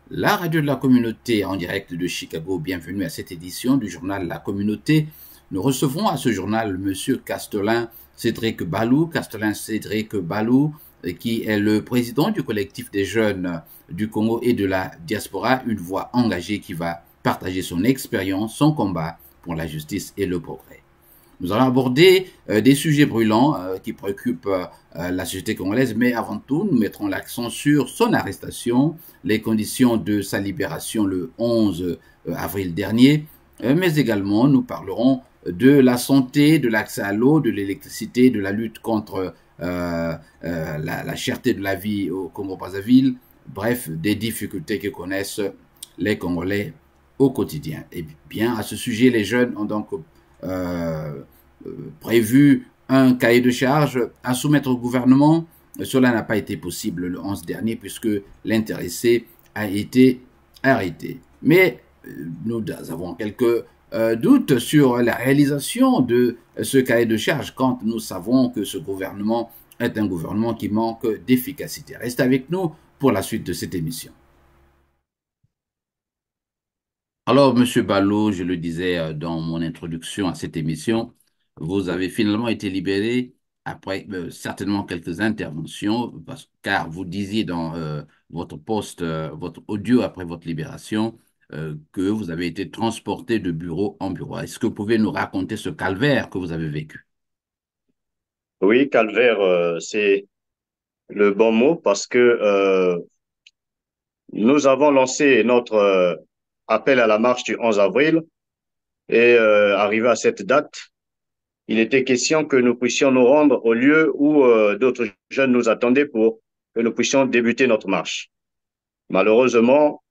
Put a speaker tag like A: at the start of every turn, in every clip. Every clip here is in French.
A: La radio de la communauté en direct de Chicago. Bienvenue à cette édition du journal La Communauté. Nous recevons à ce journal Monsieur Castelin Cédric Balou, Castelin Cédric Balou, qui est le président du collectif des jeunes du Congo et de la diaspora, une voix engagée qui va partager son expérience, son combat pour la justice et le progrès. Nous allons aborder des sujets brûlants qui préoccupent la société congolaise, mais avant tout, nous mettrons l'accent sur son arrestation, les conditions de sa libération le 11 avril dernier, mais également nous parlerons de la santé, de l'accès à l'eau, de l'électricité, de la lutte contre la cherté de la vie au Congo-Brazzaville, bref, des difficultés que connaissent les Congolais au quotidien. Et bien, à ce sujet, les jeunes ont donc euh, prévu un cahier de charges à soumettre au gouvernement. Cela n'a pas été possible le 11 dernier puisque l'intéressé a été arrêté. Mais nous avons quelques doutes sur la réalisation de ce cahier de charges quand nous savons que ce gouvernement est un gouvernement qui manque d'efficacité. Restez avec nous pour la suite de cette émission. Alors, Monsieur Ballot, je le disais dans mon introduction à cette émission, vous avez finalement été libéré après certainement quelques interventions, car vous disiez dans votre post, votre audio après votre libération, que vous avez été transporté de bureau en bureau. Est-ce que vous pouvez nous raconter ce calvaire que vous avez vécu?
B: Oui, calvaire, c'est le bon mot parce que nous avons lancé notre appel à la marche du 11 avril et arrivé à cette date, il était question que nous puissions nous rendre au lieu où d'autres jeunes nous attendaient pour que nous puissions débuter notre marche. Malheureusement,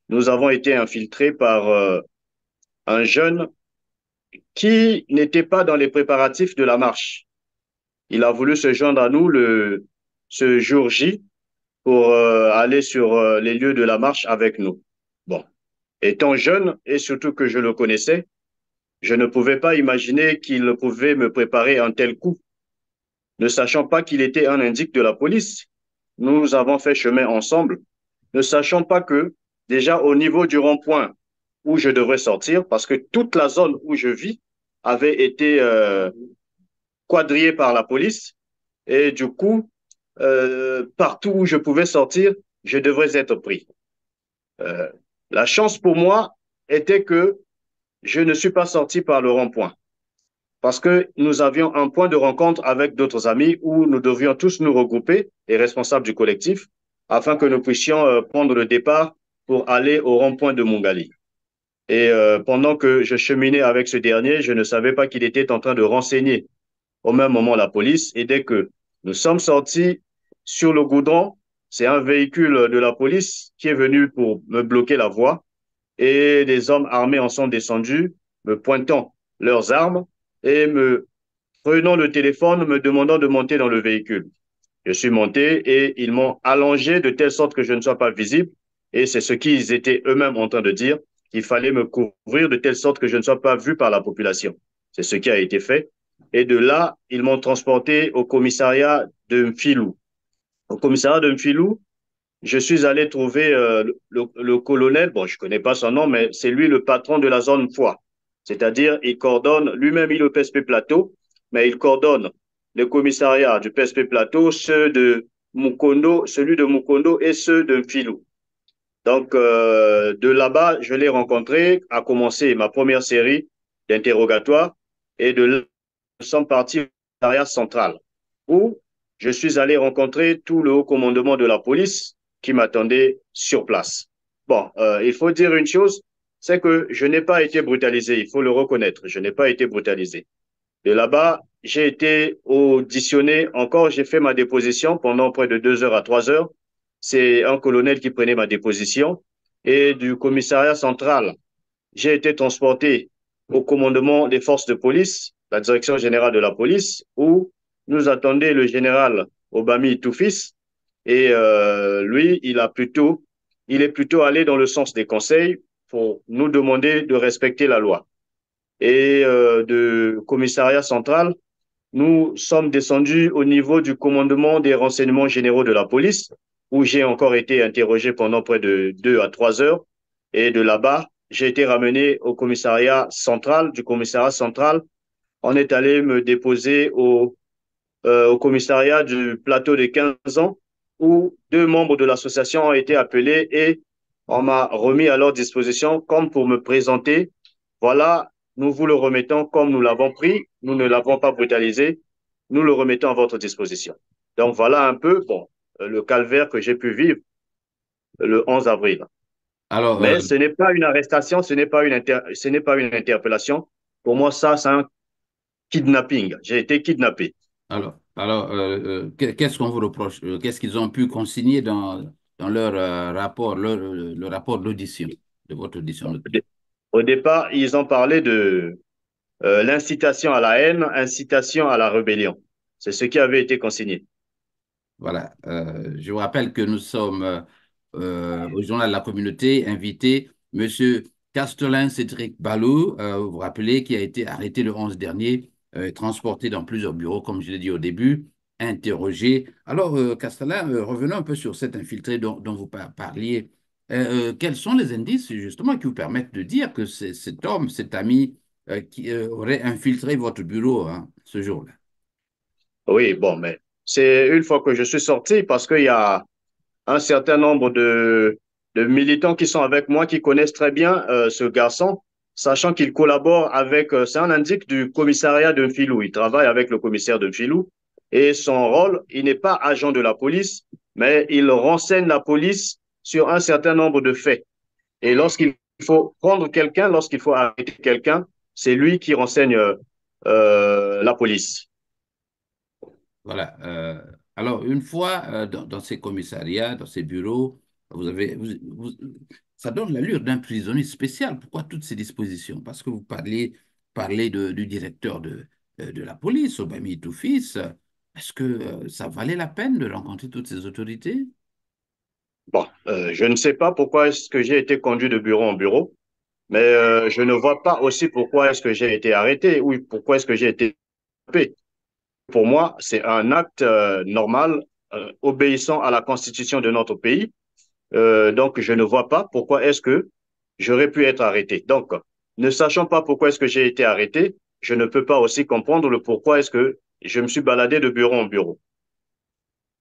B: nous avons été infiltrés par un jeune qui n'était pas dans les préparatifs de la marche. Il a voulu se joindre à nous ce jour J pour aller sur les lieux de la marche avec nous. Bon, étant jeune et surtout que je le connaissais, je ne pouvais pas imaginer qu'il pouvait me préparer un tel coup, ne sachant pas qu'il était un indique de la police. Nous avons fait chemin ensemble, ne sachant pas que déjà au niveau du rond-point où je devrais sortir, parce que toute la zone où je vis avait été quadrillée par la police, et du coup, partout où je pouvais sortir, je devrais être pris. Euh, la chance pour moi était que je ne suis pas sorti par le rond-point parce que nous avions un point de rencontre avec d'autres amis où nous devions tous nous regrouper, les responsables du collectif, afin que nous puissions prendre le départ pour aller au rond-point de Mungali. Et pendant que je cheminais avec ce dernier, je ne savais pas qu'il était en train de renseigner au même moment la police. Et dès que nous sommes sortis sur le goudron, c'est un véhicule de la police qui est venu pour me bloquer la voie et des hommes armés en sont descendus, me pointant leurs armes et me prenant le téléphone, me demandant de monter dans le véhicule. Je suis monté et ils m'ont allongé de telle sorte que je ne sois pas visible. Et c'est ce qu'ils étaient eux-mêmes en train de dire, qu'il fallait me couvrir de telle sorte que je ne sois pas vu par la population. C'est ce qui a été fait. Et de là, ils m'ont transporté au commissariat de Mfilou. Au commissariat de Mfilou, je suis allé trouver le colonel, bon, je ne connais pas son nom, mais c'est lui le patron de la zone Foix. C'est-à-dire, il coordonne, lui-même, il est au PSP Plateau, mais il coordonne le commissariat du PSP Plateau, ceux de Mukondo, celui de Mukondo et ceux de Mfilou. Donc, de là-bas, je l'ai rencontré, a commencé ma première série d'interrogatoires, et de là, nous sommes partis au commissariat central, où je suis allé rencontrer tout le haut commandement de la police qui m'attendait sur place. Bon, il faut dire une chose, c'est que je n'ai pas été brutalisé, il faut le reconnaître, je n'ai pas été brutalisé. De là-bas, j'ai été auditionné encore, j'ai fait ma déposition pendant près de 2 heures à 3 heures. C'est un colonel qui prenait ma déposition. Et du commissariat central, j'ai été transporté au commandement des forces de police, la direction générale de la police, où nous attendait le général Obami Toufis. Et lui, il est plutôt allé dans le sens des conseils pour nous demander de respecter la loi. Et de commissariat central, nous sommes descendus au niveau du commandement des renseignements généraux de la police où j'ai encore été interrogé pendant près de 2 à 3 heures. Et de là-bas, j'ai été ramené au commissariat central. Du commissariat central, on est allé me déposer au commissariat du plateau de 15 ans, où 2 membres de l'association ont été appelés et on m'a remis à leur disposition comme pour me présenter. Voilà, nous vous le remettons comme nous l'avons pris, nous ne l'avons pas brutalisé, nous le remettons à votre disposition. Donc voilà un peu bon, le calvaire que j'ai pu vivre le 11 avril.
A: Alors,
B: Mais ce n'est pas une arrestation, ce n'est pas une interpellation. Pour moi, ça, c'est un kidnapping. J'ai été kidnappé.
A: qu'est-ce qu'on vous reproche? Qu'est-ce qu'ils ont pu consigner dans leur rapport, le rapport d'audition, de votre audition notamment?
B: Au départ, ils ont parlé de l'incitation à la haine, incitation à la rébellion. C'est ce qui avait été consigné.
A: Voilà. Je vous rappelle que nous sommes au journal de la communauté invité Monsieur Castelin Cédric Balou, vous vous rappelez, qui a été arrêté le 11 dernier, transporté dans plusieurs bureaux, comme je l'ai dit au début, interrogé. Alors, Castelin, revenons un peu sur cet infiltré dont vous parliez. Quels sont les indices, justement, qui vous permettent de dire que c'est cet homme, cet ami, qui aurait infiltré votre bureau, hein, ce jour-là?
B: Oui, bon, mais c'est une fois que je suis sorti parce qu'il y a un certain nombre de militants qui sont avec moi qui connaissent très bien ce garçon, sachant qu'il collabore avec, c'est un indique du commissariat de Filou. Il travaille avec le commissaire de Filou et son rôle, il n'est pas agent de la police, mais il renseigne la police sur un certain nombre de faits. Et lorsqu'il faut prendre quelqu'un, lorsqu'il faut arrêter quelqu'un, c'est lui qui renseigne la police.
A: Voilà. Alors, une fois dans ces commissariats, dans ces bureaux, ça donne l'allure d'un prisonnier spécial. Pourquoi toutes ces dispositions? Parce que vous parlez du directeur de la police, Obami Toufis. Est-ce que ça valait la peine de rencontrer toutes ces autorités?
B: Bon, je ne sais pas pourquoi est-ce que j'ai été conduit de bureau en bureau, mais je ne vois pas aussi pourquoi est-ce que j'ai été arrêté ou pourquoi est-ce que j'ai été coupé. Pour moi, c'est un acte normal, obéissant à la constitution de notre pays. Donc, je ne vois pas pourquoi est-ce que j'aurais pu être arrêté. Donc, ne sachant pas pourquoi est-ce que j'ai été arrêté, je ne peux pas aussi comprendre le pourquoi est-ce que je me suis baladé de bureau en bureau.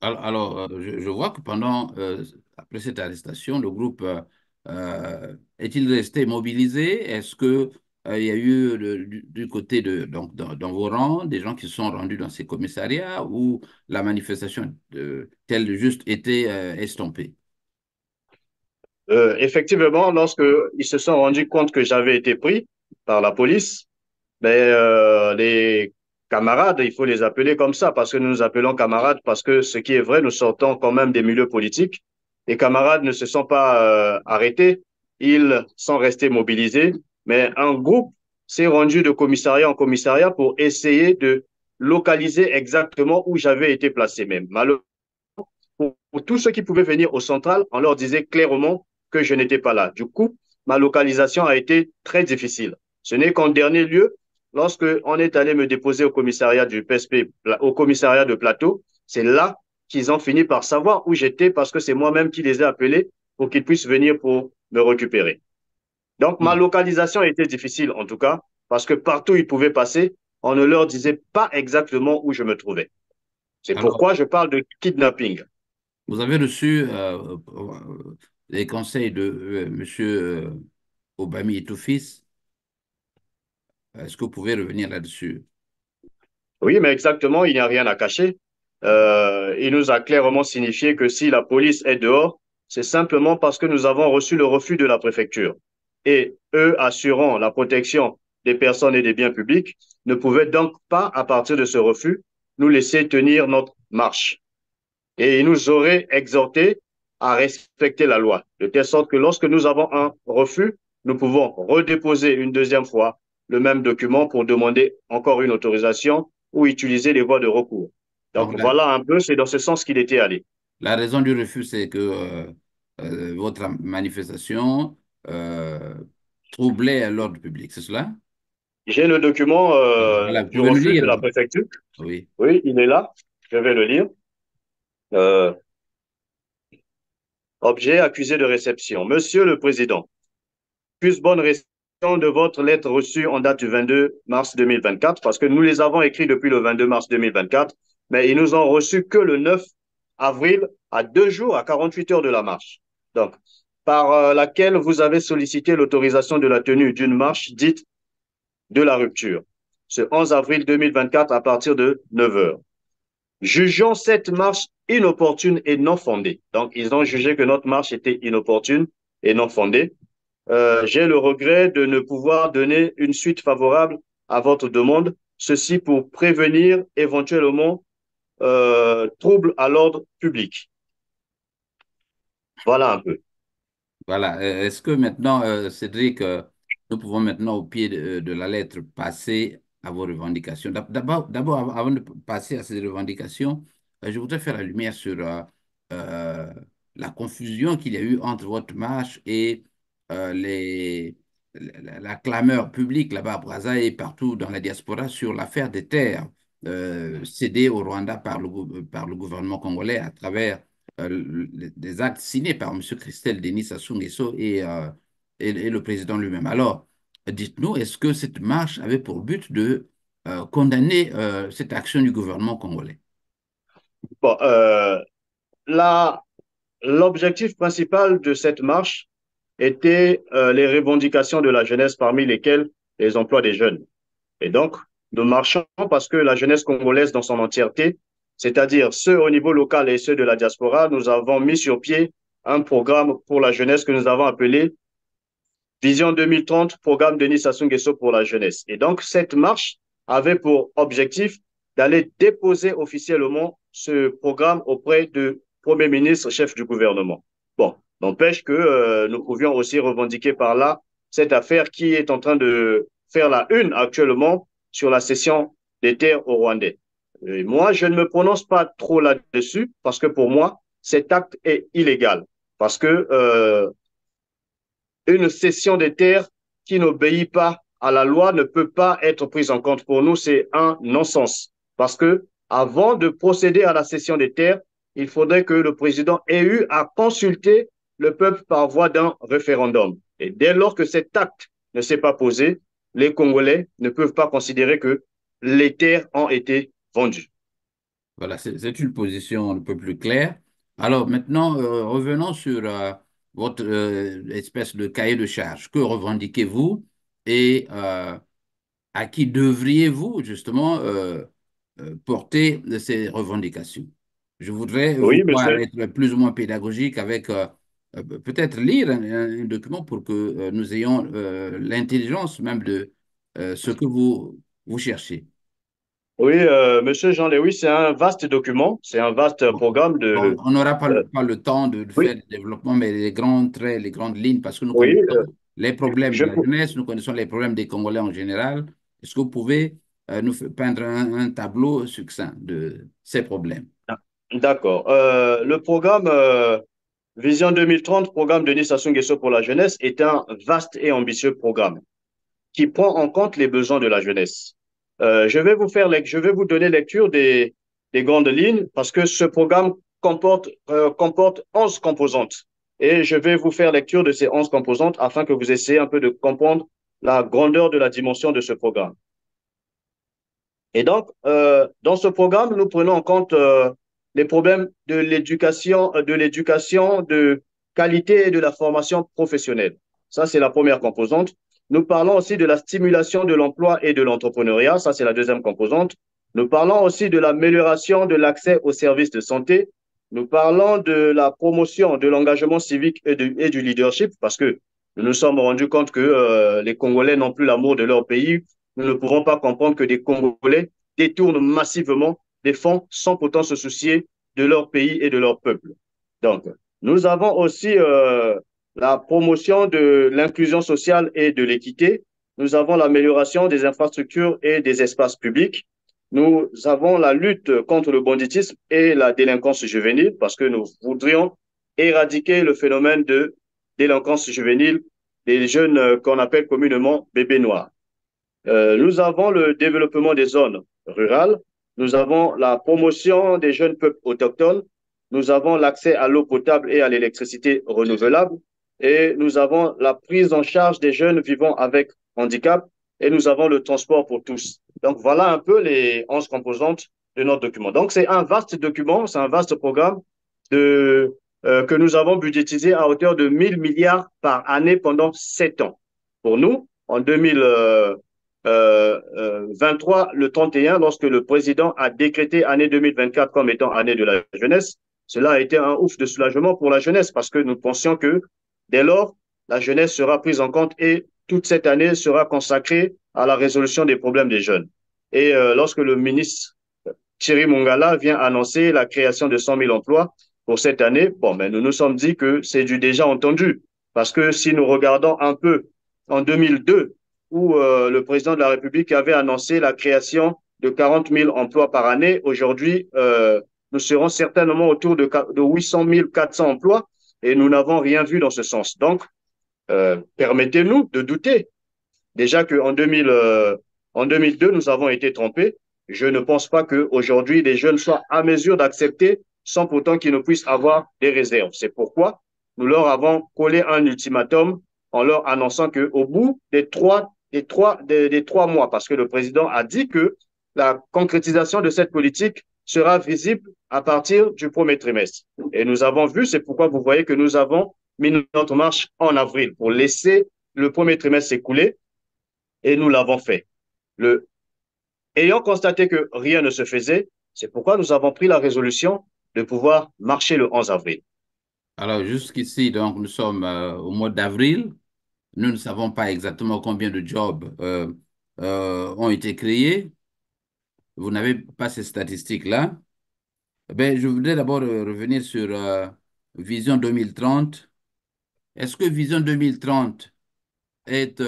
A: Je vois que après cette arrestation, le groupe est-il resté mobilisé? Est-ce que il y a eu du côté donc dans vos rangs des gens qui se sont rendus dans ces commissariats ou la manifestation telle juste été estompée?
B: Effectivement, lorsqu'ils se sont rendus compte que j'avais été pris par la police, ben, les camarades, il faut les appeler comme ça, parce que nous nous appelons camarades, parce que ce qui est vrai, nous sortons quand même des milieux politiques. Les camarades ne se sont pas arrêtés, ils sont restés mobilisés, mais un groupe s'est rendu de commissariat en commissariat pour essayer de localiser exactement où j'avais été placé même. Malheureusement, pour tous ceux qui pouvaient venir au central, on leur disait clairement que je n'étais pas là. Du coup, ma localisation a été très difficile. Ce n'est qu'en dernier lieu, lorsque on est allé me déposer au commissariat du PSP, au commissariat de Plateau, c'est là qu'ils ont fini par savoir où j'étais parce que c'est moi-même qui les ai appelés pour qu'ils puissent venir pour me récupérer. Donc, ma localisation a été difficile, en tout cas, parce que partout où ils pouvaient passer, on ne leur disait pas exactement où je me trouvais. C'est
A: Alors,
B: pourquoi je parle de kidnapping.
A: vous avez reçu les conseils de Monsieur Obami Etoufis. Est-ce que vous pouvez revenir là-dessus?
B: Oui, mais exactement, il n'y a rien à cacher. Il nous a clairement signifié que si la police est dehors, c'est simplement parce que nous avons reçu le refus de la préfecture. Et eux, assurant la protection des personnes et des biens publics, ne pouvaient donc pas, à partir de ce refus, nous laisser tenir notre marche. Et ils nous auraient exhortés à respecter la loi, de telle sorte que lorsque nous avons un refus, nous pouvons redéposer une deuxième fois le même document pour demander encore une autorisation ou utiliser les voies de recours.
A: Donc,
B: Donc voilà un peu, c'est dans ce sens qu'il était allé.
A: la raison du refus, c'est que votre manifestation euh, troublait l'ordre public, c'est cela?
B: J'ai le document
A: Voilà, vous
B: du
A: pouvez me
B: refus
A: lire.
B: de la préfecture.
A: Oui.
B: Oui, il est là. Je vais le lire. Euh, Objet, accusé de réception. Monsieur le Président, plus bonne réception de votre lettre reçue en date du 22 mars 2024, parce que nous les avons écrits depuis le 22 mars 2024, mais ils nous ont reçus que le 9 avril, à 2 jours, à 48 heures de la marche. Donc, par laquelle vous avez sollicité l'autorisation de la tenue d'une marche dite de la rupture, ce 11 avril 2024 à partir de 9 heures. Jugeons cette marche inopportune et non fondée. Donc, ils ont jugé que notre marche était inopportune et non fondée. J'ai le regret de ne pouvoir donner une suite favorable à votre demande, ceci pour prévenir éventuellement troubles à l'ordre public. Voilà un peu.
A: Voilà. Est-ce que maintenant, Cédric, nous pouvons maintenant, au pied de la lettre, passer à vos revendications? D'abord, avant de passer à ces revendications, je voudrais faire la lumière sur euh, la confusion qu'il y a eu entre votre marche et la clameur publique là-bas à Brazza et partout dans la diaspora sur l'affaire des terres cédées au Rwanda par le gouvernement congolais à travers des actes signés par M. Christel Denis Sassou Nguesso et le président lui-même. Alors, dites-nous, est-ce que cette marche avait pour but de condamner cette action du gouvernement congolais?
B: Bon, l'objectif principal de cette marche était les revendications de la jeunesse, parmi lesquelles les emplois des jeunes. Et donc, nous marchons parce que la jeunesse congolaise dans son entièreté, c'est-à-dire ceux au niveau local et ceux de la diaspora, nous avons mis sur pied un programme pour la jeunesse que nous avons appelé Vision 2030, programme Denis Sassou Nguesso pour la jeunesse. Et donc, cette marche avait pour objectif d'aller déposer officiellement ce programme auprès du Premier ministre, chef du gouvernement. Bon, n'empêche que nous pouvions aussi revendiquer par là cette affaire qui est en train de faire la une actuellement sur la cession des terres au Rwandais. Et moi, je ne me prononce pas trop là-dessus parce que pour moi, cet acte est illégal. Parce que une cession des terres qui n'obéit pas à la loi ne peut pas être prise en compte. Pour nous, c'est un non-sens. Parce que avant de procéder à la cession des terres, il faudrait que le président ait eu à consulter le peuple par voie d'un référendum. Et dès lors que cet acte ne s'est pas posé, les Congolais ne peuvent pas considérer que les terres ont été vendues.
A: Voilà, c'est une position un peu plus claire. Alors maintenant, revenons sur votre espèce de cahier de charge. Que revendiquez-vous et à qui devriez-vous justement porter ces revendications? Je voudrais vous
B: Oui,
A: voir
B: monsieur.
A: être plus ou moins pédagogique avec peut-être lire un document pour que nous ayons l'intelligence même de ce que vous cherchez.
B: Oui, monsieur Jean-Léoui, c'est un vaste document, c'est un vaste
A: Bon,
B: programme
A: bon,
B: de...
A: on n'aura pas,
B: euh,
A: pas le temps de
B: oui,
A: faire le développement, mais les grands traits, les grandes lignes, parce que nous
B: oui,
A: connaissons les problèmes de
B: je,
A: la jeunesse, nous connaissons les problèmes des Congolais en général. Est-ce que vous pouvez peindre un tableau succinct de ces problèmes?
B: d'accord. Le programme Vision 2030, programme Denis Sassou Nguesso pour la jeunesse, est un vaste et ambitieux programme qui prend en compte les besoins de la jeunesse. Je vais vous donner lecture des grandes lignes parce que ce programme comporte 11 composantes. Et je vais vous faire lecture de ces 11 composantes afin que vous essayiez un peu de comprendre la grandeur de la dimension de ce programme. Et donc, dans ce programme, nous prenons en compte les problèmes de l'éducation de qualité et de la formation professionnelle. Ça, c'est la première composante. Nous parlons aussi de la stimulation de l'emploi et de l'entrepreneuriat. Ça, c'est la deuxième composante. Nous parlons aussi de l'amélioration de l'accès aux services de santé. Nous parlons de la promotion de l'engagement civique et du leadership parce que nous nous sommes rendus compte que les Congolais n'ont plus l'amour de leur pays. Nous ne pouvons pas comprendre que des Congolais détournent massivement des fonds sans pourtant se soucier de leur pays et de leur peuple. Donc, nous avons aussi la promotion de l'inclusion sociale et de l'équité. Nous avons l'amélioration des infrastructures et des espaces publics. Nous avons la lutte contre le banditisme et la délinquance juvénile parce que nous voudrions éradiquer le phénomène de délinquance juvénile des jeunes qu'on appelle communément bébés noirs. Nous avons le développement des zones rurales. Nous avons la promotion des jeunes peuples autochtones. nous avons l'accès à l'eau potable et à l'électricité renouvelable, et nous avons la prise en charge des jeunes vivant avec handicap, et nous avons le transport pour tous. Donc voilà un peu les 11 composantes de notre document. Donc c'est un vaste document, c'est un vaste programme que nous avons budgétisé à hauteur de 1000 milliards par année pendant 7 ans. Pour nous, en 2023, le 31, lorsque le président a décrété année 2024 comme étant année de la jeunesse, cela a été un ouf de soulagement pour la jeunesse parce que nous pensions que dès lors, la jeunesse sera prise en compte et toute cette année sera consacrée à la résolution des problèmes des jeunes. Et lorsque le ministre Thierry Mongala vient annoncer la création de 100 000 emplois pour cette année, bon, mais nous nous sommes dit que c'est du déjà entendu. Parce que si nous regardons un peu en 2002, où le président de la République avait annoncé la création de 40 000 emplois par année, aujourd'hui, nous serons certainement autour de 800 000, 400 emplois et nous n'avons rien vu dans ce sens. Donc, permettez-nous de douter. Déjà qu'en en 2002, nous avons été trompés. Je ne pense pas qu'aujourd'hui, les jeunes soient à mesure d'accepter sans pourtant qu'ils ne puissent avoir des réserves. C'est pourquoi nous leur avons collé un ultimatum en leur annonçant qu'au bout des 3 mois, parce que le président a dit que la concrétisation de cette politique sera visible à partir du premier trimestre. Et nous avons vu, c'est pourquoi vous voyez que nous avons mis notre marche en avril pour laisser le premier trimestre s'écouler et nous l'avons fait. Le, ayant constaté que rien ne se faisait, c'est pourquoi nous avons pris la résolution de pouvoir marcher le 11 avril.
A: Alors, jusqu'ici, donc, nous sommes au mois d'avril. Nous ne savons pas exactement combien de jobs ont été créés. Vous n'avez pas ces statistiques-là. Ben, je voudrais d'abord revenir sur Vision 2030. Est-ce que Vision 2030 est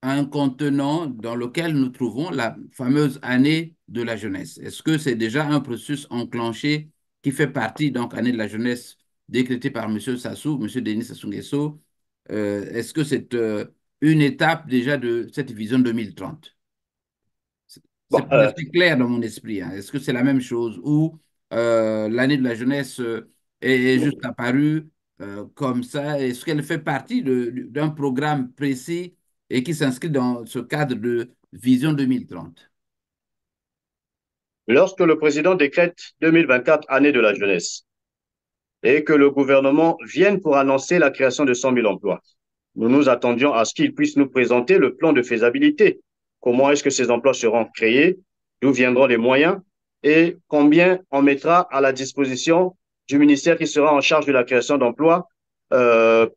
A: un contenant dans lequel nous trouvons la fameuse année de la jeunesse? Est-ce que c'est déjà un processus enclenché qui fait partie, donc, année de la jeunesse décrétée par M. Sassou, M. Denis Sassou Nguesso? Est-ce que c'est une étape déjà de cette vision 2030? C'est
B: Bon,
A: pas assez clair dans mon esprit, hein. Est-ce que c'est la même chose ou l'année de la jeunesse est juste apparue comme ça? Est-ce qu'elle fait partie d'un programme précis et qui s'inscrit dans ce cadre de Vision 2030?
B: lorsque le président décrète 2024 année de la jeunesse et que le gouvernement vienne pour annoncer la création de 100 000 emplois, nous nous attendions à ce qu'il puisse nous présenter le plan de faisabilité. Comment est-ce que ces emplois seront créés? D'où viendront les moyens? Et combien on mettra à la disposition du ministère qui sera en charge de la création d'emplois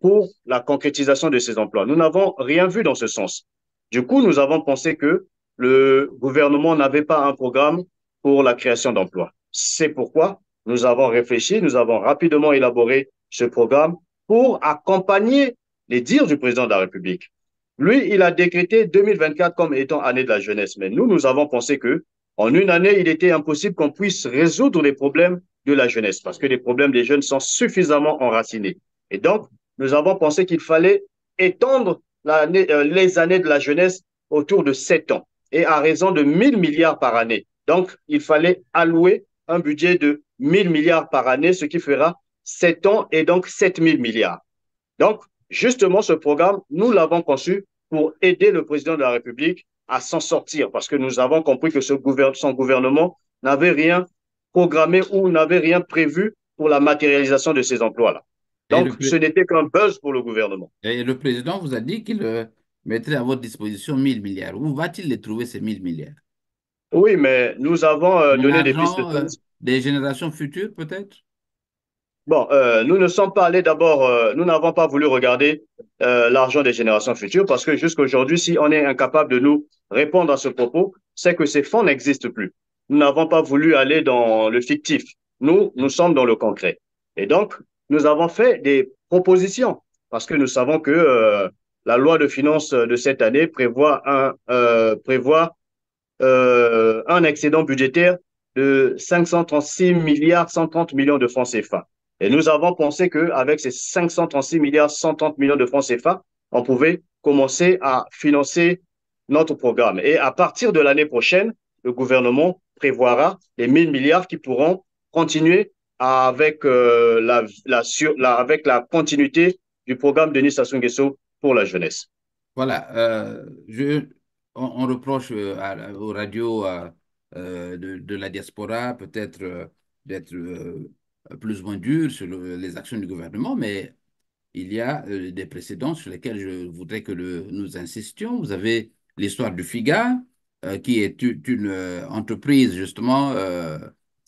B: pour la concrétisation de ces emplois? Nous n'avons rien vu dans ce sens. Du coup, nous avons pensé que le gouvernement n'avait pas un programme pour la création d'emplois. C'est pourquoi nous avons réfléchi, nous avons rapidement élaboré ce programme pour accompagner les dires du président de la République. Lui, il a décrété 2024 comme étant année de la jeunesse. Mais nous, nous avons pensé que en une année, il était impossible qu'on puisse résoudre les problèmes de la jeunesse parce que les problèmes des jeunes sont suffisamment enracinés. Et donc, nous avons pensé qu'il fallait étendre les années de la jeunesse autour de 7 ans et à raison de 1000 milliards par année. Donc, il fallait allouer un budget de 1000 milliards par année, ce qui fera 7 ans et donc 7000 milliards. Donc, justement, ce programme, nous l'avons conçu pour aider le président de la République à s'en sortir parce que nous avons compris que son gouvernement n'avait rien programmé ou n'avait rien prévu pour la matérialisation de ces emplois-là.
A: Et
B: Donc, ce n'était qu'un buzz pour le gouvernement.
A: et le président vous a dit qu'il mettrait à votre disposition 1000 milliards. Où va-t-il les trouver, ces 1000 milliards?
B: Oui, mais nous avons
A: Dans
B: donné des pistes de
A: l'argent des générations futures, peut-être?
B: Bon, nous ne sommes pas allés d'abord, nous n'avons pas voulu regarder l'argent des générations futures parce que jusqu'à aujourd'hui, si on est incapable de nous répondre à ce propos, c'est que ces fonds n'existent plus. Nous n'avons pas voulu aller dans le fictif. Nous sommes dans le concret. Et donc, nous avons fait des propositions parce que nous savons que la loi de finances de cette année prévoit un excédent budgétaire de 536 milliards 130 millions de francs CFA. Et nous avons pensé qu'avec ces 536 milliards 130 millions de francs CFA, on pouvait commencer à financer notre programme. Et à partir de l'année prochaine, le gouvernement prévoira les 1000 milliards qui pourront continuer avec, avec la continuité du programme Denis Sassou Nguesso pour la jeunesse.
A: Voilà, on reproche aux radios de la diaspora peut-être d'être plus ou moins dur sur les actions du gouvernement, mais il y a des précédents sur lesquels je voudrais que nous insistions. Vous avez l'histoire du FIGA, qui est une entreprise, justement,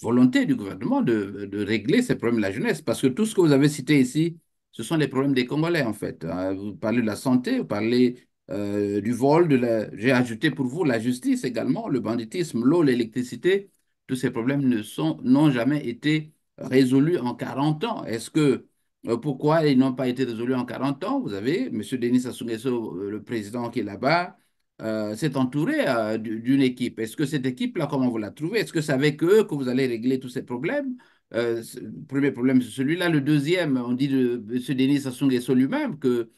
A: volonté du gouvernement de régler ces problèmes de la jeunesse. Parce que tout ce que vous avez cité ici, ce sont les problèmes des Congolais, en fait. Vous parlez de la santé, vous parlez du vol, j'ai ajouté pour vous la justice également, le banditisme, l'eau, l'électricité. Tous ces problèmes n'ont jamais été résolus en 40 ans. Est-ce que pourquoi ils n'ont pas été résolus en 40 ans? Vous avez M. Denis Sassou Nguesso, le président qui est là-bas, s'est entouré d'une équipe. Est-ce que cette équipe-là, comment vous la trouvez? Est-ce que c'est avec eux que vous allez régler tous ces problèmes? Le premier problème, c'est celui-là. Le deuxième, on dit de M. Denis Sassou Nguesso lui-même que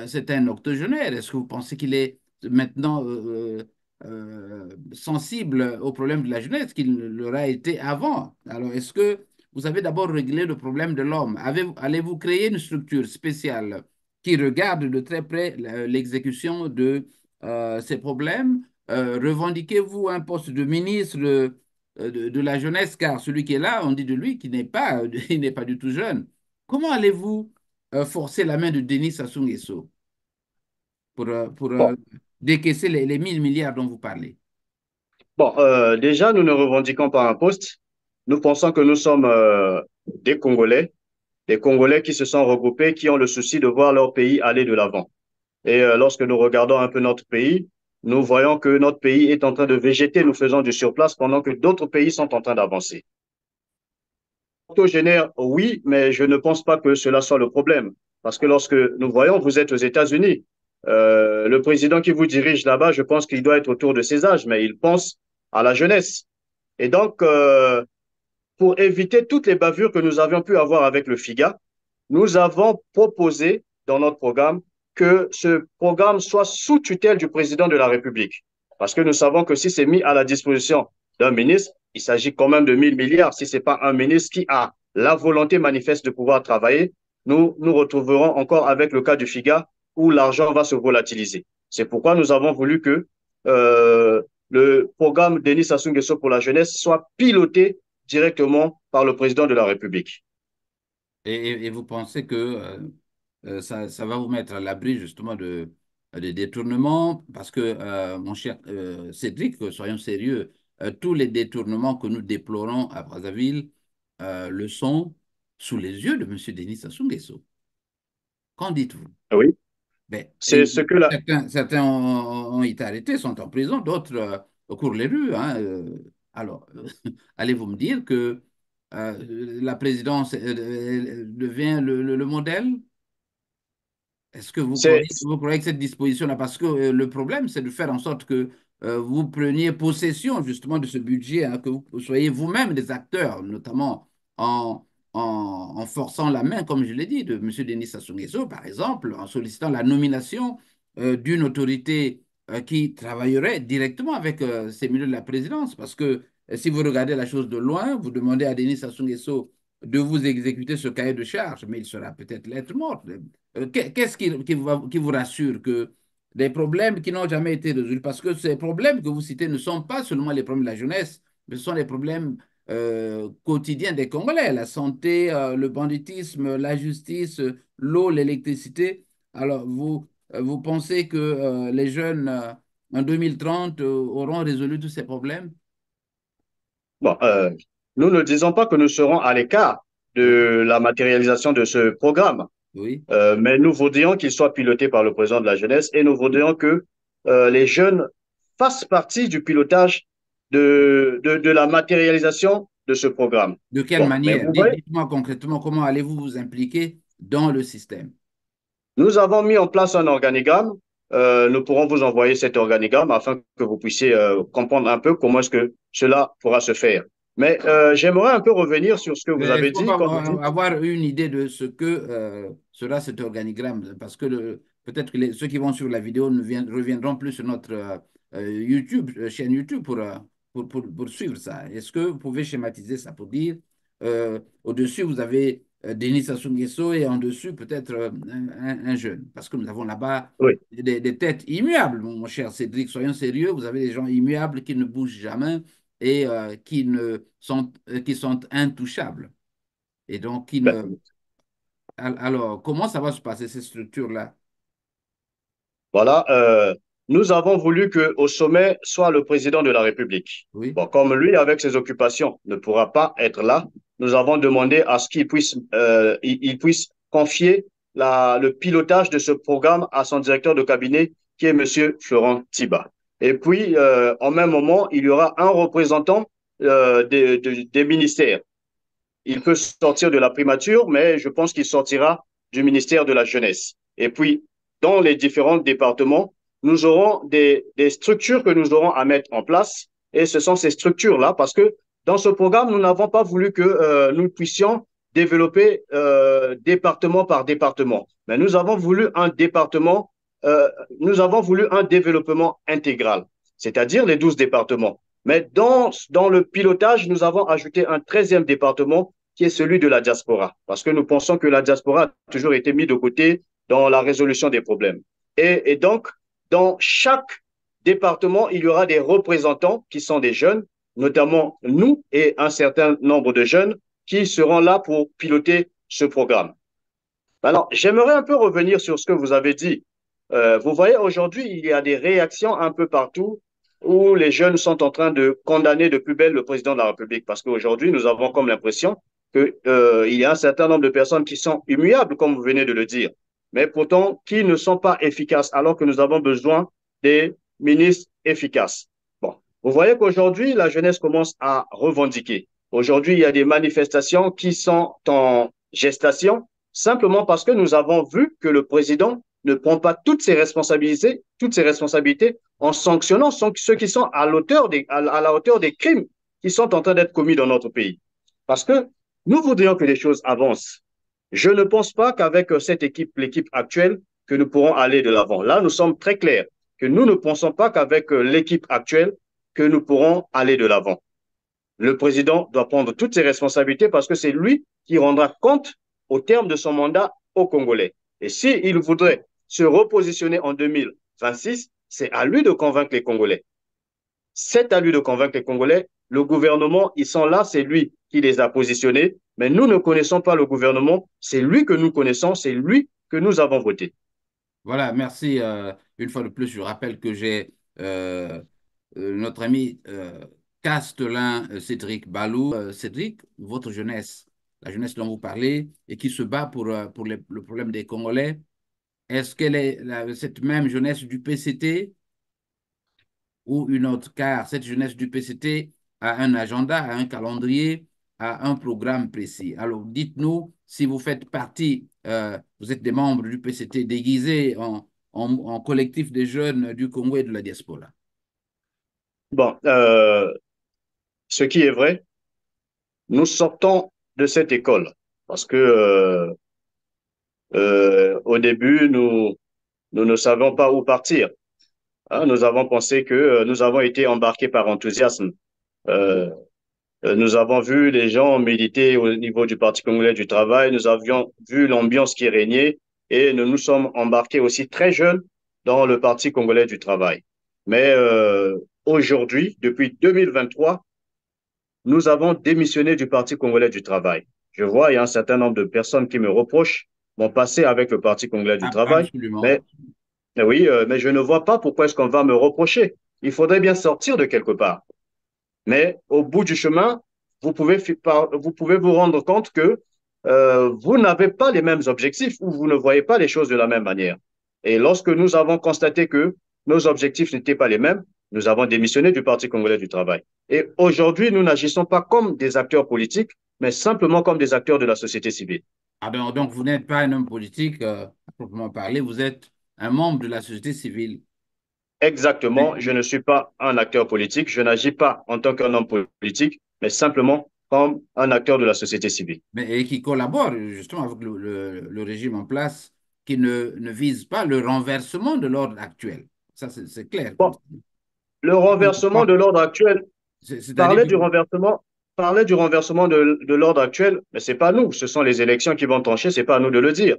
A: c'est un octogénaire. Est-ce que vous pensez qu'il est maintenant sensible aux problèmes de la jeunesse qu'il l'aura été avant? Alors, est-ce que vous avez d'abord réglé le problème de l'homme? Allez-vous créer une structure spéciale qui regarde de très près l'exécution de ces problèmes? Revendiquez-vous un poste de ministre de la jeunesse, car celui qui est là, on dit de lui qu'il n'est pas, il n'est pas du tout jeune. Comment allez-vous forcer la main de Denis Sassou Nguesso pour
B: Bon,
A: décaisser les 1 000 milliards dont vous parlez?
B: bon déjà, nous ne revendiquons pas un poste. Nous pensons que nous sommes des Congolais qui se sont regroupés, qui ont le souci de voir leur pays aller de l'avant. Et lorsque nous regardons un peu notre pays, nous voyons que notre pays est en train de végéter, nous faisant du surplace pendant que d'autres pays sont en train d'avancer. Octogénaire, oui, mais je ne pense pas que cela soit le problème. Parce que lorsque nous voyons, vous êtes aux États-Unis, le président qui vous dirige là-bas, je pense qu'il doit être autour de ses âges, mais il pense à la jeunesse. Et donc, pour éviter toutes les bavures que nous avions pu avoir avec le FIGA, nous avons proposé dans notre programme que ce programme soit sous tutelle du président de la République. Parce que nous savons que si c'est mis à la disposition d'un ministre, il s'agit quand même de 1 000 milliards. Si ce n'est pas un ministre qui a la volonté manifeste de pouvoir travailler, nous nous retrouverons encore avec le cas du FIGA où l'argent va se volatiliser. C'est pourquoi nous avons voulu que le programme Denis Sassou Nguesso pour la jeunesse soit piloté directement par le président de la République.
A: Et vous pensez que ça va vous mettre à l'abri justement de détournements? Parce que, mon cher Cédric, soyons sérieux, tous les détournements que nous déplorons à Brazzaville le sont sous les yeux de M. Denis Sassou Nguesso. Qu'en dites-vous?
B: Oui,
A: Ben,
B: c'est ce que la,
A: certains ont été arrêtés, sont en prison, d'autres courent les rues, hein, alors, allez-vous me dire que la présidence devient le modèle? Est-ce que
B: c'est,
A: vous croyez que cette disposition-là, parce que le problème, c'est de faire en sorte que vous preniez possession justement de ce budget, hein, que vous soyez vous-même des acteurs, notamment en, en forçant la main, comme je l'ai dit, de M. Denis Sassou Nguesso, par exemple, en sollicitant la nomination d'une autorité qui travaillerait directement avec ces milieux de la présidence. Parce que si vous regardez la chose de loin, vous demandez à Denis Sassou Nguesso de vous exécuter ce cahier de charge, mais il sera peut-être lettre morte. Qu'est-ce qui vous rassure que les problèmes qui n'ont jamais été résolus, parce que ces problèmes que vous citez ne sont pas seulement les problèmes de la jeunesse, mais ce sont les problèmes quotidiens des Congolais, la santé, le banditisme, la justice, l'eau, l'électricité. Alors, vous pensez que les jeunes en 2030 auront résolu tous ces problèmes?
B: bon, nous ne disons pas que nous serons à l'écart
A: Oui,
B: de la matérialisation de ce programme,
A: oui.
B: mais nous voudrions qu'il soit piloté par le président de la jeunesse et nous voudrions que les jeunes fassent partie du pilotage de la matérialisation de ce programme.
A: De quelle
B: Bon, mais
A: manière?
B: vous voyez,
A: Dites-moi concrètement comment allez-vous vous impliquer dans le système?
B: nous avons mis en place un organigramme. Nous pourrons vous envoyer cet organigramme afin que vous puissiez comprendre un peu comment est-ce que cela pourra se faire. Mais j'aimerais un peu revenir sur ce que vous
A: Est-ce
B: avez
A: qu'on
B: dit
A: va
B: quand vous dites,
A: avoir une idée de ce que sera cet organigramme? Parce que peut-être que ceux qui vont suivre la vidéo reviendront plus sur notre YouTube, chaîne YouTube pour suivre ça. Est-ce que vous pouvez schématiser ça pour dire Au-dessus, vous avez Denis Sassou Nguesso et en dessus, peut-être un jeune. Parce que nous avons là-bas
B: Oui.
A: des têtes immuables, mon cher Cédric. Soyons sérieux, vous avez des gens immuables qui ne bougent jamais et qui sont intouchables. Et donc,
B: Ben,
A: alors, comment ça va se passer, ces structures-là?
B: voilà, nous avons voulu qu'au sommet soit le président de la République.
A: Oui.
B: Bon, comme lui, avec ses occupations, ne pourra pas être là, nous avons demandé à ce qu'il puisse, il puisse confier le pilotage de ce programme à son directeur de cabinet, qui est Monsieur Florent Tiba. Et puis, en même moment, il y aura un représentant des ministères. Il peut sortir de la primature, mais je pense qu'il sortira du ministère de la Jeunesse. Et puis, dans les différents départements, nous aurons des structures que nous aurons à mettre en place. Et ce sont ces structures-là, parce que dans ce programme, nous n'avons pas voulu que nous puissions développer département par département. Mais euh, nous avons voulu un développement intégral, c'est-à-dire les 12 départements. Mais dans le pilotage, nous avons ajouté un 13e département qui est celui de la diaspora, parce que nous pensons que la diaspora a toujours été mise de côté dans la résolution des problèmes. Et donc, dans chaque département, il y aura des représentants qui sont des jeunes, notamment nous et un certain nombre de jeunes qui seront là pour piloter ce programme. Alors, j'aimerais un peu revenir sur ce que vous avez dit. Vous voyez, aujourd'hui, il y a des réactions un peu partout où les jeunes sont en train de condamner de plus belle le président de la République. Parce qu'aujourd'hui, nous avons comme l'impression qu'il y a un certain nombre de personnes qui sont immuables, comme vous venez de le dire, mais pourtant qui ne sont pas efficaces, alors que nous avons besoin des ministres efficaces. Bon, vous voyez qu'aujourd'hui, la jeunesse commence à revendiquer. Aujourd'hui, il y a des manifestations qui sont en gestation simplement parce que nous avons vu que le président ne prend pas toutes ses responsabilités en sanctionnant ceux qui sont à la hauteur des crimes qui sont en train d'être commis dans notre pays. Parce que nous voudrions que les choses avancent. Je ne pense pas qu'avec cette équipe, l'équipe actuelle, que nous pourrons aller de l'avant. Là, nous sommes très clairs que nous ne pensons pas qu'avec l'équipe actuelle, que nous pourrons aller de l'avant. Le président doit prendre toutes ses responsabilités parce que c'est lui qui rendra compte au terme de son mandat aux Congolais. Et s'il voudrait se repositionner en 2026, c'est à lui de convaincre les Congolais. C'est à lui de convaincre les Congolais. Le gouvernement, ils sont là, c'est lui qui les a positionnés, mais nous ne connaissons pas le gouvernement, c'est lui que nous connaissons, c'est lui que nous avons voté.
A: Voilà, merci. Une fois de plus, je rappelle que j'ai notre ami Castelin Cédric Balou. Cédric, votre jeunesse, la jeunesse dont vous parlez, et qui se bat pour le problème des Congolais, est-ce qu'elle est cette même jeunesse du PCT ou une autre? Car cette jeunesse du PCT a un agenda, a un calendrier, a un programme précis. Alors, dites-nous si vous faites partie, vous êtes des membres du PCT déguisés en collectif des jeunes du Congo et de la diaspora.
B: Bon, ce qui est vrai, nous sortons de cette école parce que au début, nous ne savions pas où partir. Hein. Nous avons pensé que nous avons été embarqués par enthousiasme. Euh, nous avons vu les gens militer au niveau du Parti congolais du travail. Nous avions vu l'ambiance qui régnait et nous nous sommes embarqués aussi très jeunes dans le Parti congolais du travail. Mais aujourd'hui, depuis 2023, nous avons démissionné du Parti congolais du travail. Je vois, il y a un certain nombre de personnes qui me reprochent mon passé avec le Parti congolais du travail,
A: Absolument.
B: mais oui, mais je ne vois pas pourquoi est-ce qu'on va me reprocher. Il faudrait bien sortir de quelque part. Mais au bout du chemin, vous pouvez vous rendre compte que vous n'avez pas les mêmes objectifs ou vous ne voyez pas les choses de la même manière. Et lorsque nous avons constaté que nos objectifs n'étaient pas les mêmes, nous avons démissionné du Parti congolais du travail. Et aujourd'hui, nous n'agissons pas comme des acteurs politiques, mais simplement comme des acteurs de la société civile.
A: Ah ben, donc, vous n'êtes pas un homme politique, à proprement parler, vous êtes un membre de la société civile.
B: Exactement, je ne suis pas un acteur politique, je n'agis pas en tant qu'un homme politique, mais simplement comme un acteur de la société civile.
A: Et qui collabore justement avec le régime en place, qui ne vise pas le renversement de l'ordre actuel. Ça, c'est clair.
B: Bon, le renversement de l'ordre actuel,
A: C'est-à-dire
B: parler
A: que
B: du renversement, parlait du renversement de l'ordre actuel, mais c'est pas nous, ce sont les élections qui vont trancher, c'est pas à nous de le dire.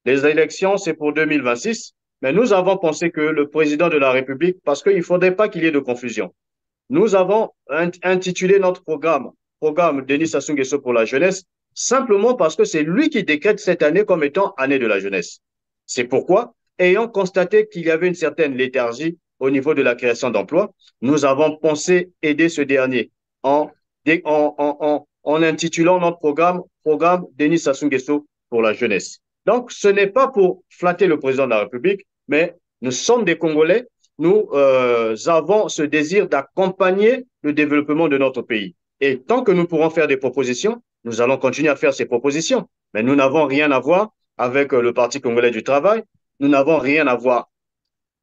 B: Les élections, c'est pour 2026, mais nous avons pensé que le président de la République, parce qu'il ne faudrait pas qu'il y ait de confusion, nous avons intitulé notre programme Denis Sassou Nguesso pour la jeunesse, simplement parce que c'est lui qui décrète cette année comme étant année de la jeunesse. C'est pourquoi, ayant constaté qu'il y avait une certaine léthargie au niveau de la création d'emplois, nous avons pensé aider ce dernier en, en intitulant notre programme Denis Sassou Nguesso pour la jeunesse. Donc, ce n'est pas pour flatter le président de la République, mais nous sommes des Congolais, nous avons ce désir d'accompagner le développement de notre pays. Et tant que nous pourrons faire des propositions, nous allons continuer à faire ces propositions. Mais nous n'avons rien à voir avec le Parti congolais du travail. Nous n'avons rien à voir.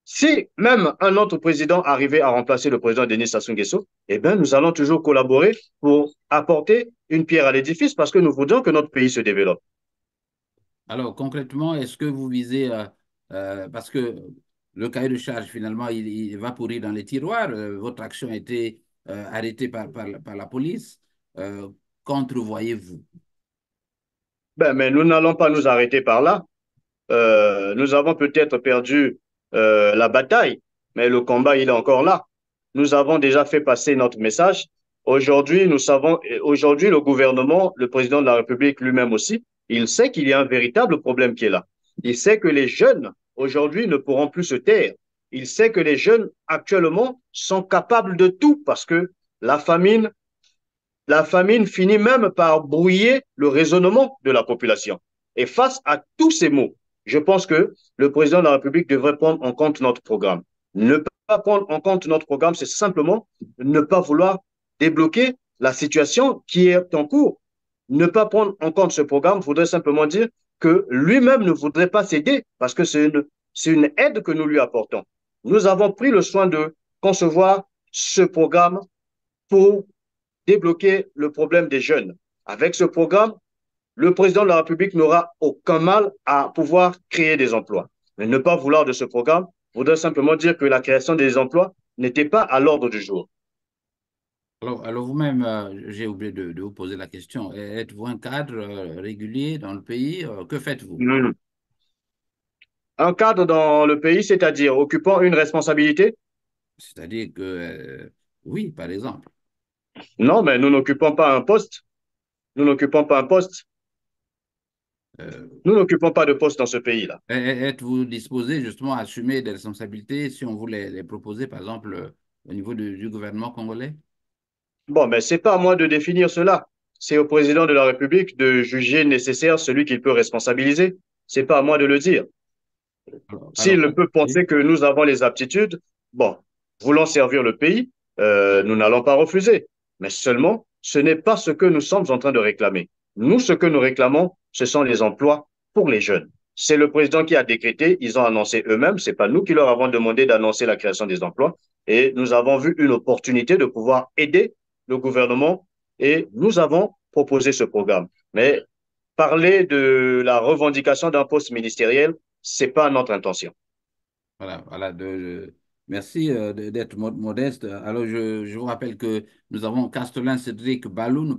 B: Si même un autre président arrivait à remplacer le président Denis Sassou Nguesso, eh bien, nous allons toujours collaborer pour apporter une pierre à l'édifice parce que nous voudrions que notre pays se développe.
A: Alors, concrètement, est-ce que vous visez, parce que le cahier de charge, finalement, il va pourrir dans les tiroirs, votre action a été arrêtée par la police, qu'entrevoyez-vous?
B: Ben, mais nous n'allons pas nous arrêter par là. Nous avons peut-être perdu la bataille, mais le combat, il est encore là. Nous avons déjà fait passer notre message. Aujourd'hui, nous savons, aujourd'hui, le gouvernement, le président de la République lui-même aussi, il sait qu'il y a un véritable problème qui est là. Il sait que les jeunes, aujourd'hui, ne pourront plus se taire. Il sait que les jeunes, actuellement, sont capables de tout parce que la famine, la famine finit même par brouiller le raisonnement de la population. Et face à tous ces mots, je pense que le président de la République devrait prendre en compte notre programme. Ne pas prendre en compte notre programme, c'est simplement ne pas vouloir débloquer la situation qui est en cours. Ne pas prendre en compte ce programme voudrait simplement dire que lui-même ne voudrait pas céder parce que c'est une aide que nous lui apportons. Nous avons pris le soin de concevoir ce programme pour débloquer le problème des jeunes. Avec ce programme, le président de la République n'aura aucun mal à pouvoir créer des emplois. Mais ne pas vouloir de ce programme voudrait simplement dire que la création des emplois n'était pas à l'ordre du jour.
A: Alors vous-même, j'ai oublié de vous poser la question. Êtes-vous un cadre régulier dans le pays? Que faites-vous?
B: Mmh. Un cadre dans le pays, c'est-à-dire occupant une responsabilité.
A: C'est-à-dire que, oui, par exemple.
B: Non, mais nous n'occupons pas un poste. Nous n'occupons pas un poste.
A: euh,
B: Nous n'occupons pas de poste dans ce pays-là.
A: Êtes-vous disposé justement à assumer des responsabilités si on vous les proposer, par exemple, au niveau du gouvernement congolais?
B: Bon, mais c'est pas à moi de définir cela. C'est au président de la République de juger nécessaire celui qu'il peut responsabiliser. C'est pas à moi de le dire.
A: Alors,
B: S'il peut
A: oui.
B: penser que nous avons les aptitudes, bon, voulant servir le pays, nous n'allons pas refuser. Mais seulement, ce n'est pas ce que nous sommes en train de réclamer. Nous, ce que nous réclamons, ce sont les emplois pour les jeunes. C'est le président qui a décrété, ils ont annoncé eux-mêmes, c'est pas nous qui leur avons demandé d'annoncer la création des emplois. Et nous avons vu une opportunité de pouvoir aider le gouvernement et nous avons proposé ce programme. Mais parler de la revendication d'un poste ministériel, c'est pas notre intention.
A: Voilà, voilà merci d'être modeste. Alors, je vous rappelle que nous avons Castelin Cédric Balou.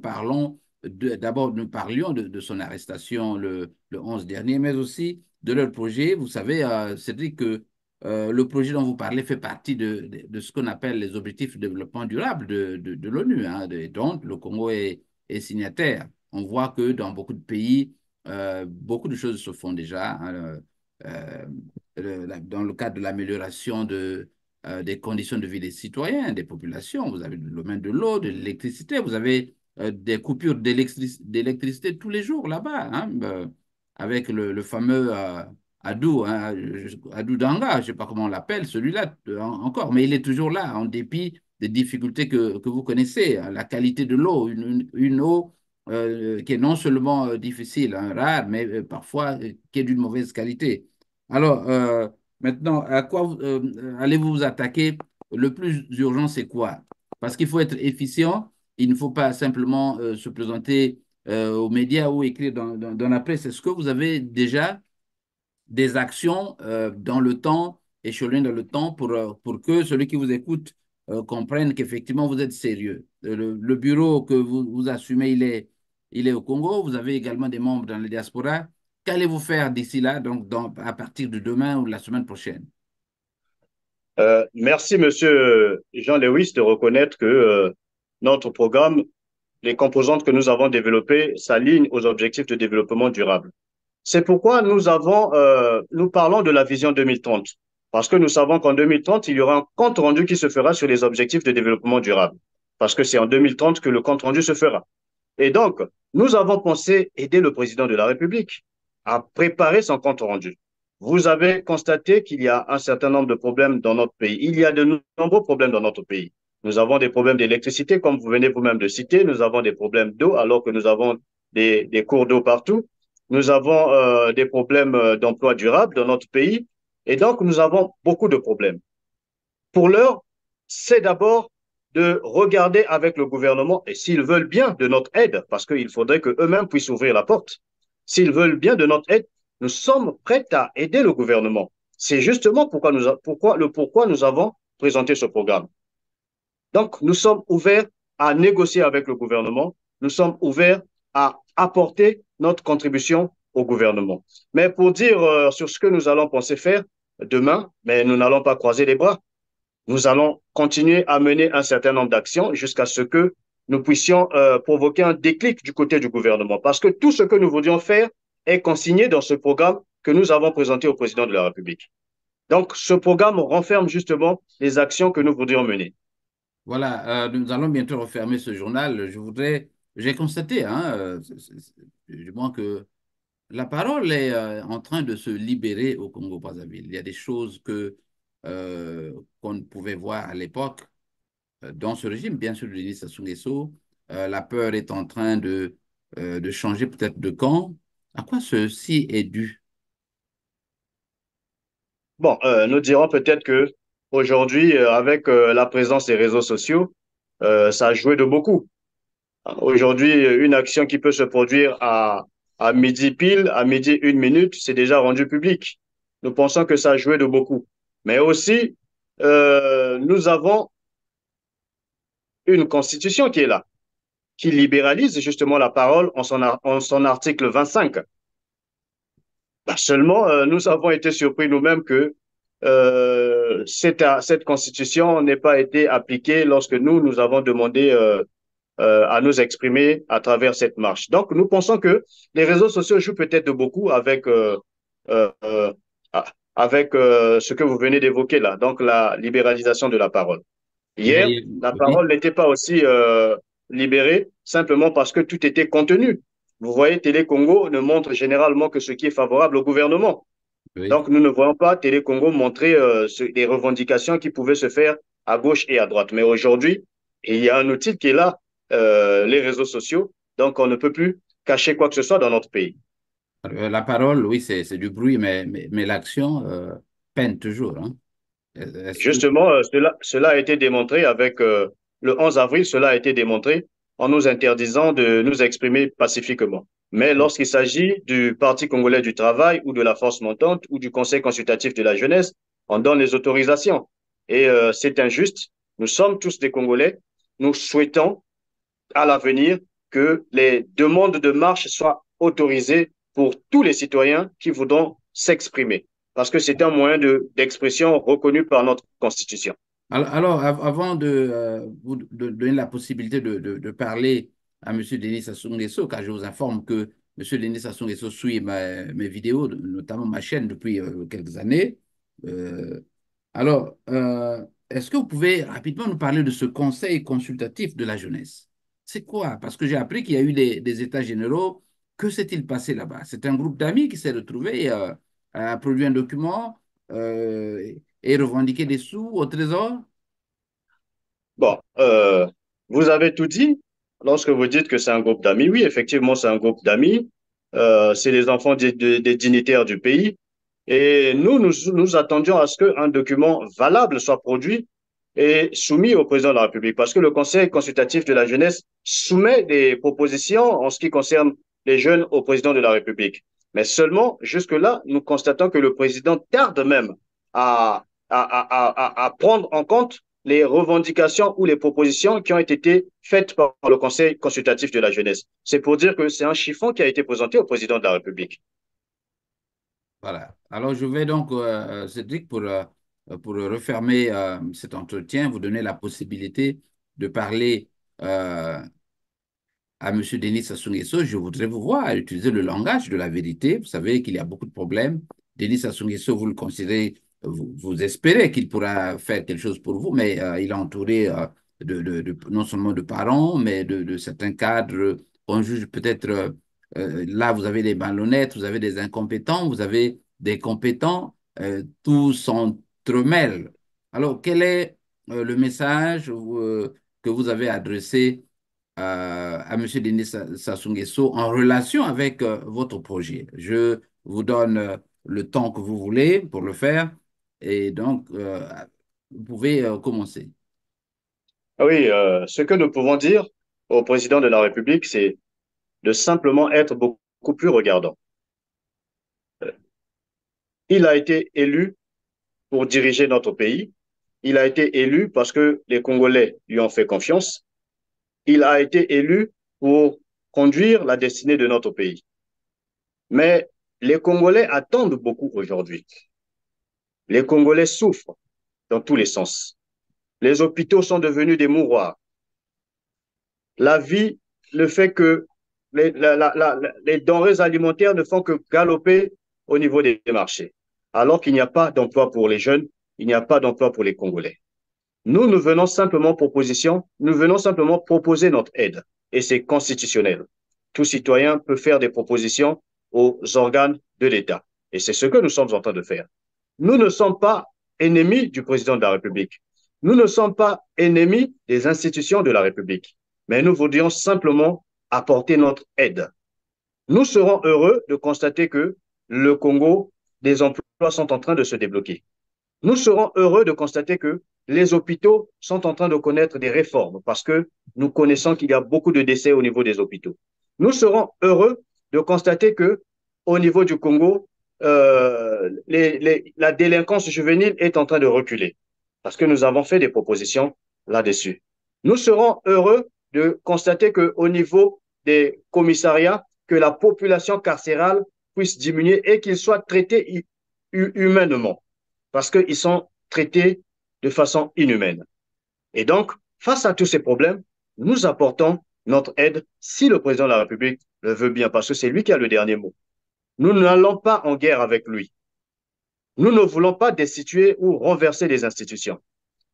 A: D'abord, nous parlions de son arrestation le 11 dernier, mais aussi de leur projet. Vous savez, Cédric, que le projet dont vous parlez fait partie de ce qu'on appelle les objectifs de développement durable de l'ONU, hein, dont le Congo est signataire. On voit que dans beaucoup de pays, beaucoup de choses se font déjà, hein. Euh, dans le cadre de l'amélioration des conditions de vie des citoyens, des populations. Vous avez le domaine de l'eau, de l'électricité, vous avez des coupures d'électricité tous les jours là-bas, hein, avec le fameux Adou, hein, Adou Danga, je ne sais pas comment on l'appelle, celui-là encore, mais il est toujours là, en dépit des difficultés que vous connaissez, hein. La qualité de l'eau, une eau qui est non seulement difficile, hein, rare, mais parfois qui est d'une mauvaise qualité. Alors, maintenant, à quoi allez-vous vous attaquer? Le plus urgent, c'est quoi? Parce qu'il faut être efficient. Il ne faut pas simplement se présenter aux médias ou écrire dans la presse. Est-ce que vous avez déjà des actions dans le temps, échelonnées dans le temps, pour que celui qui vous écoute comprennent qu'effectivement vous êtes sérieux. Le bureau que vous assumez, il est au Congo. Vous avez également des membres dans la diaspora. Qu'allez-vous faire d'ici là, donc à partir de demain ou de la semaine prochaine?
B: Merci, Monsieur Jean-Lewis, de reconnaître que notre programme, les composantes que nous avons développées, s'alignent aux objectifs de développement durable. C'est pourquoi nous parlons de la vision 2030, parce que nous savons qu'en 2030, il y aura un compte rendu qui se fera sur les objectifs de développement durable, parce que c'est en 2030 que le compte rendu se fera. Et donc, nous avons pensé aider le président de la République à préparer son compte rendu. Vous avez constaté qu'il y a un certain nombre de problèmes dans notre pays. Il y a de nombreux problèmes dans notre pays. Nous avons des problèmes d'électricité, comme vous venez vous-même de citer. Nous avons des problèmes d'eau, alors que nous avons des cours d'eau partout. Nous avons des problèmes d'emploi durable dans notre pays. Et donc, nous avons beaucoup de problèmes. Pour l'heure, c'est d'abord de regarder avec le gouvernement et s'ils veulent bien de notre aide, parce qu'il faudrait qu'eux-mêmes puissent ouvrir la porte. S'ils veulent bien de notre aide, nous sommes prêts à aider le gouvernement. C'est justement pourquoi nous avons présenté ce programme. Donc, nous sommes ouverts à négocier avec le gouvernement. Nous sommes ouverts à apporter notre contribution au gouvernement. Mais pour dire sur ce que nous allons penser faire demain, mais nous n'allons pas croiser les bras. Nous allons continuer à mener un certain nombre d'actions jusqu'à ce que nous puissions provoquer un déclic du côté du gouvernement. Parce que tout ce que nous voudrions faire est consigné dans ce programme que nous avons présenté au président de la République. Donc, ce programme renferme justement les actions que nous voudrions mener.
A: Voilà, nous allons bientôt refermer ce journal. J'ai constaté, hein, du moins que la parole est en train de se libérer au Congo-Brazzaville. Il y a des choses qu'on ne pouvait voir à l'époque dans ce régime, bien sûr, de Denis Sassou Nguesso. La peur est en train de changer peut-être de camp. À quoi ceci est dû?
B: Bon, nous dirons peut-être que aujourd'hui, avec la présence des réseaux sociaux, ça a joué de beaucoup. Aujourd'hui, une action qui peut se produire à midi pile, à midi une minute, c'est déjà rendu public. Nous pensons que ça a joué de beaucoup. Mais aussi, nous avons une constitution qui est là, qui libéralise justement la parole en son article 25. Bah, seulement, nous avons été surpris nous-mêmes que cette constitution n'ait pas été appliquée lorsque nous avons demandé à nous exprimer à travers cette marche. Donc, nous pensons que les réseaux sociaux jouent peut-être de beaucoup euh, euh, avec ce que vous venez d'évoquer là, donc la libéralisation de la parole. Hier,
A: Mais
B: la
A: oui,
B: parole n'était pas aussi libérée simplement parce que tout était contenu. Vous voyez, Télé Congo ne montre généralement que ce qui est favorable au gouvernement.
A: oui.
B: Donc, nous ne voyons pas Télé Congo montrer des revendications qui pouvaient se faire à gauche et à droite. Mais aujourd'hui, il y a un outil qui est là, les réseaux sociaux. Donc, on ne peut plus cacher quoi que ce soit dans notre pays.
A: La parole, oui, c'est du bruit, mais l'action peine toujours, hein. Est-ce que
B: Justement, cela a été démontré avec le 11 avril, cela a été démontré en nous interdisant de nous exprimer pacifiquement. Mais lorsqu'il s'agit du Parti congolais du travail ou de la force montante ou du Conseil consultatif de la jeunesse, on donne les autorisations. Et c'est injuste. Nous sommes tous des Congolais. Nous souhaitons à l'avenir que les demandes de marche soient autorisées pour tous les citoyens qui voudront s'exprimer, parce que c'est un moyen d'expression reconnu par notre Constitution.
A: Avant de donner la possibilité de parler à M. Denis Sassou Nguesso, car je vous informe que M. Denis Sassou Nguesso suit mes vidéos, notamment ma chaîne depuis quelques années. Euh, est-ce que vous pouvez rapidement nous parler de ce conseil consultatif de la jeunesse? C'est quoi? Parce que j'ai appris qu'il y a eu des états généraux. Que s'est-il passé là-bas? C'est un groupe d'amis qui s'est retrouvé à produire un document et revendiquer des sous au trésor?
B: Bon, vous avez tout dit lorsque vous dites que c'est un groupe d'amis. Oui, effectivement, c'est un groupe d'amis. C'est les enfants des dignitaires du pays. Et nous attendions à ce qu'un document valable soit produit et soumis au président de la République, parce que le Conseil consultatif de la jeunesse soumet des propositions en ce qui concerne les jeunes au président de la République. Mais seulement, jusque-là, nous constatons que le président tarde même à prendre en compte les revendications ou les propositions qui ont été faites par le Conseil consultatif de la jeunesse. C'est pour dire que c'est un chiffon qui a été présenté au président de la République.
A: Voilà. Alors, je vais donc, Cédric, pour refermer cet entretien, vous donner la possibilité de parler à M. Denis Sassou Nguesso. Je voudrais vous voir utiliser le langage de la vérité. Vous savez qu'il y a beaucoup de problèmes. Denis Sassou Nguesso, vous le considérez, vous espérez qu'il pourra faire quelque chose pour vous, mais il est entouré non seulement de parents, mais de certains cadres qu'on juge peut-être. Là, vous avez des malhonnêtes, vous avez des incompétents, vous avez des compétents, tout s'entremêle. Alors, quel est le message que vous avez adressé à M. Denis Sassou Nguesso en relation avec votre projet? Je vous donne le temps que vous voulez pour le faire et donc vous pouvez commencer.
B: Oui, ce que nous pouvons dire au président de la République, c'est de simplement être beaucoup plus regardant. Il a été élu pour diriger notre pays. Il a été élu parce que les Congolais lui ont fait confiance. Il a été élu pour conduire la destinée de notre pays. Mais les Congolais attendent beaucoup aujourd'hui. Les Congolais souffrent dans tous les sens. Les hôpitaux sont devenus des mouroirs. La vie, le fait que les denrées alimentaires ne font que galoper au niveau des marchés, alors qu'il n'y a pas d'emploi pour les jeunes, il n'y a pas d'emploi pour les Congolais. Nous venons simplement nous venons simplement proposer notre aide, et c'est constitutionnel. Tout citoyen peut faire des propositions aux organes de l'État, et c'est ce que nous sommes en train de faire. Nous ne sommes pas ennemis du président de la République. Nous ne sommes pas ennemis des institutions de la République, mais nous voudrions simplement apporter notre aide. Nous serons heureux de constater que le Congo, des emplois sont en train de se débloquer. Nous serons heureux de constater que les hôpitaux sont en train de connaître des réformes parce que nous connaissons qu'il y a beaucoup de décès au niveau des hôpitaux. Nous serons heureux de constater que au niveau du Congo, la délinquance juvénile est en train de reculer parce que nous avons fait des propositions là-dessus. Nous serons heureux de constater qu'au niveau des commissariats, que la population carcérale puisse diminuer et qu'ils soient traités humainement parce qu'ils sont traités de façon inhumaine. Et donc, face à tous ces problèmes, nous apportons notre aide si le président de la République le veut bien, parce que c'est lui qui a le dernier mot. Nous n'allons pas en guerre avec lui. Nous ne voulons pas destituer ou renverser les institutions,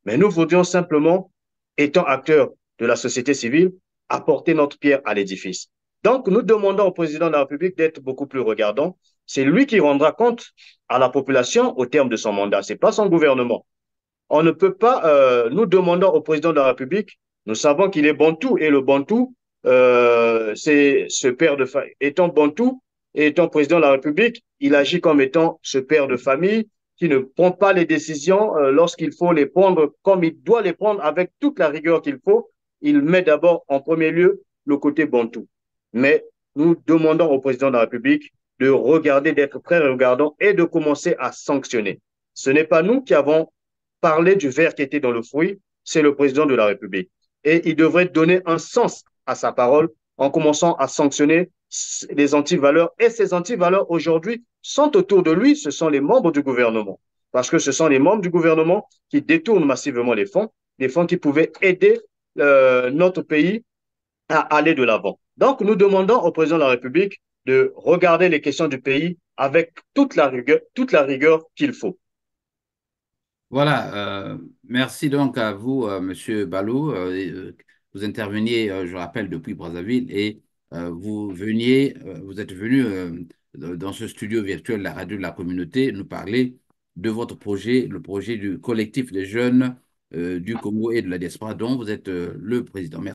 B: mais nous voudrions simplement, étant acteurs de la société civile, apporter notre pierre à l'édifice. Donc, nous demandons au président de la République d'être beaucoup plus regardant. C'est lui qui rendra compte à la population au terme de son mandat. Ce n'est pas son gouvernement. On ne peut pas, nous demandons au président de la République, nous savons qu'il est Bantou et le Bantou, c'est ce père de famille. Étant Bantou et étant président de la République, il agit comme étant ce père de famille qui ne prend pas les décisions lorsqu'il faut les prendre comme il doit les prendre avec toute la rigueur qu'il faut. Il met d'abord en premier lieu le côté Bantou. Mais nous demandons au président de la République de regarder, d'être très regardant et de commencer à sanctionner. Ce n'est pas nous qui avons parler du verre qui était dans le fruit, c'est le président de la République. Et il devrait donner un sens à sa parole en commençant à sanctionner les antivaleurs. Et ces antivaleurs, aujourd'hui, sont autour de lui, ce sont les membres du gouvernement. Parce que ce sont les membres du gouvernement qui détournent massivement les fonds qui pouvaient aider notre pays à aller de l'avant. Donc, nous demandons au président de la République de regarder les questions du pays avec toute la rigueur qu'il faut.
A: Voilà, merci donc à vous, Monsieur Balou. Vous interveniez, je rappelle, depuis Brazzaville et vous êtes venu dans ce studio virtuel, la radio de la communauté, nous parler de votre projet, le projet du collectif des jeunes du Congo et de la diaspora dont vous êtes le président. Merci.